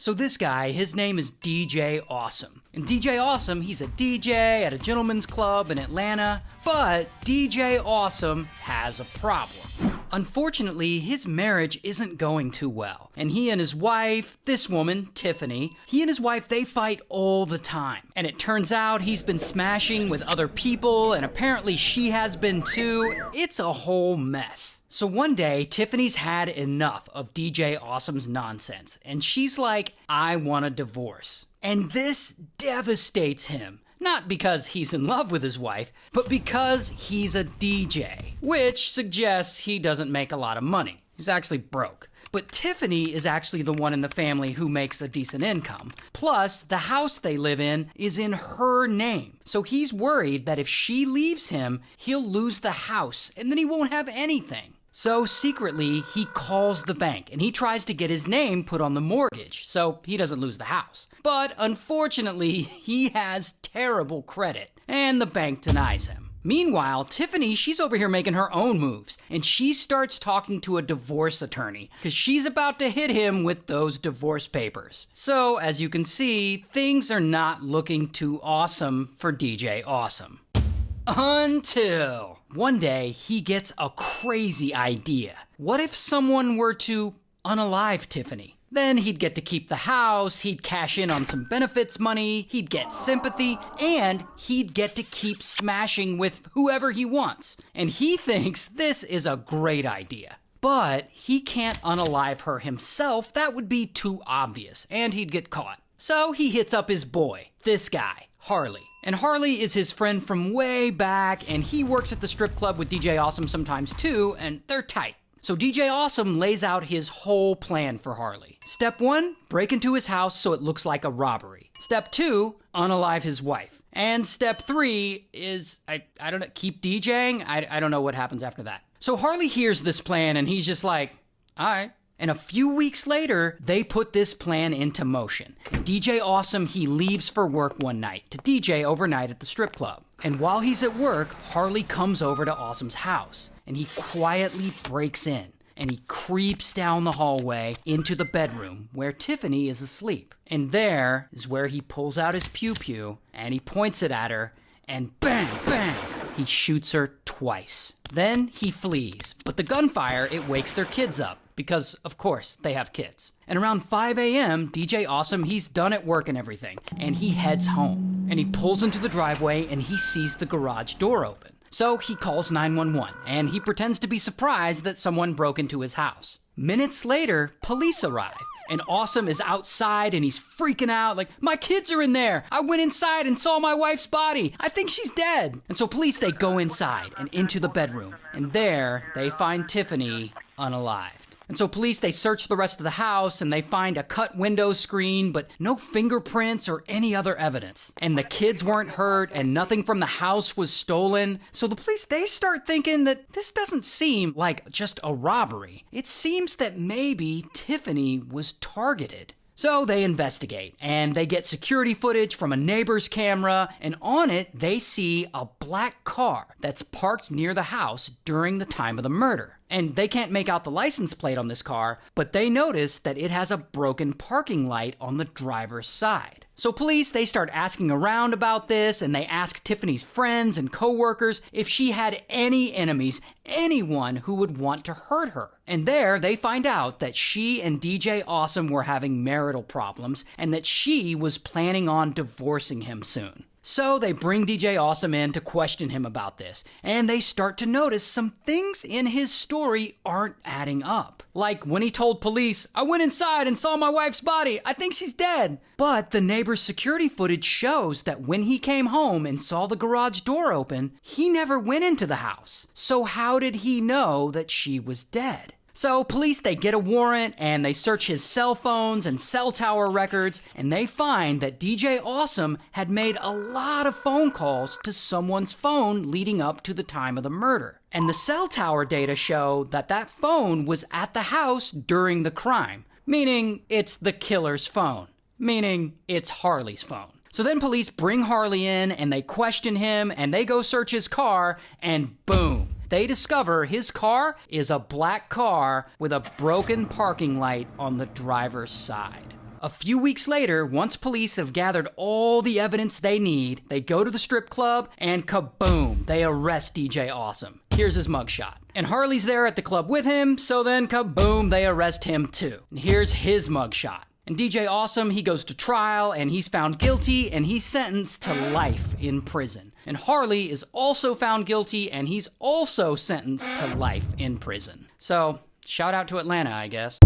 So this guy, his name is DJ Awesome. And DJ Awesome, he's a DJ at a gentleman's club in Atlanta, but DJ Awesome has a problem. Unfortunately, his marriage isn't going too well. And he and his wife, this woman, Tiffany, he and his wife, they fight all the time. And it turns out he's been smashing with other people, and apparently she has been too. It's a whole mess. So one day, Tiffany's had enough of DJ Awesome's nonsense, and she's like, I want a divorce. And this devastates him. Not because he's in love with his wife, but because he's a DJ, which suggests he doesn't make a lot of money. He's actually broke. But Tiffany is actually the one in the family who makes a decent income. Plus, the house they live in is in her name. So he's worried that if she leaves him, he'll lose the house and then he won't have anything. So secretly, he calls the bank and he tries to get his name put on the mortgage so he doesn't lose the house. But unfortunately, he has terrible credit and the bank denies him. Meanwhile, Tiffany, she's over here making her own moves, and she starts talking to a divorce attorney because she's about to hit him with those divorce papers. So, as you can see, things are not looking too awesome for DJ Awesome. Until one day he gets a crazy idea. What if someone were to unalive Tiffany? Then he'd get to keep the house, he'd cash in on some benefits money, he'd get sympathy, and he'd get to keep smashing with whoever he wants. And he thinks this is a great idea. But he can't unalive her himself, that would be too obvious, and he'd get caught. So he hits up his boy, this guy, Harley. And Harley is his friend from way back, and he works at the strip club with DJ Awesome sometimes too, and they're tight. So DJ Awesome lays out his whole plan for Harley. Step 1, break into his house so it looks like a robbery. Step 2, unalive his wife. And step 3 is, I don't know, keep DJing? I don't know what happens after that. So Harley hears this plan and he's just like, all right. And a few weeks later, they put this plan into motion. And DJ Awesome, he leaves for work one night to DJ overnight at the strip club. And while he's at work, Harley comes over to Awesome's house, and he quietly breaks in, and he creeps down the hallway into the bedroom where Tiffany is asleep. And there is where he pulls out his pew-pew, and he points it at her, and bang, bang, he shoots her twice. Then he flees, but the gunfire, it wakes their kids up. Because, of course, they have kids. And around 5 a.m., DJ Awesome, he's done at work and everything, and he heads home. And he pulls into the driveway, and he sees the garage door open. So he calls 911, and he pretends to be surprised that someone broke into his house. Minutes later, police arrive, and Awesome is outside, and he's freaking out, like, my kids are in there! I went inside and saw my wife's body! I think she's dead! And so police, they go inside, and into the bedroom, and there, they find Tiffany unalived. And so police, they search the rest of the house and they find a cut window screen, but no fingerprints or any other evidence. And the kids weren't hurt and nothing from the house was stolen. So the police, they start thinking that this doesn't seem like just a robbery. It seems that maybe Tiffany was targeted. So they investigate, and they get security footage from a neighbor's camera, and on it, they see a black car that's parked near the house during the time of the murder. And they can't make out the license plate on this car, but they notice that it has a broken parking light on the driver's side. So police, they start asking around about this, and they ask Tiffany's friends and coworkers if she had any enemies, anyone who would want to hurt her. And there, they find out that she and DJ Awesome were having marital problems, and that she was planning on divorcing him soon. So they bring DJ Awesome in to question him about this, and they start to notice some things in his story aren't adding up. Like when he told police, I went inside and saw my wife's body, I think she's dead. But the neighbor's security footage shows that when he came home and saw the garage door open, he never went into the house. So how did he know that she was dead? So police, they get a warrant and they search his cell phones and cell tower records, and they find that DJ Awesome had made a lot of phone calls to someone's phone leading up to the time of the murder. And the cell tower data show that that phone was at the house during the crime, meaning it's the killer's phone, meaning it's Harley's phone. So then police bring Harley in and they question him and they go search his car, and boom. They discover his car is a black car with a broken parking light on the driver's side. A few weeks later, once police have gathered all the evidence they need, they go to the strip club and kaboom, they arrest DJ Awesome. Here's his mugshot. And Harley's there at the club with him, so then kaboom, they arrest him too. And here's his mugshot. And DJ Awesome, he goes to trial and he's found guilty and he's sentenced to life in prison. And Harley is also found guilty and he's also sentenced to life in prison. So, shout out to Atlanta, I guess.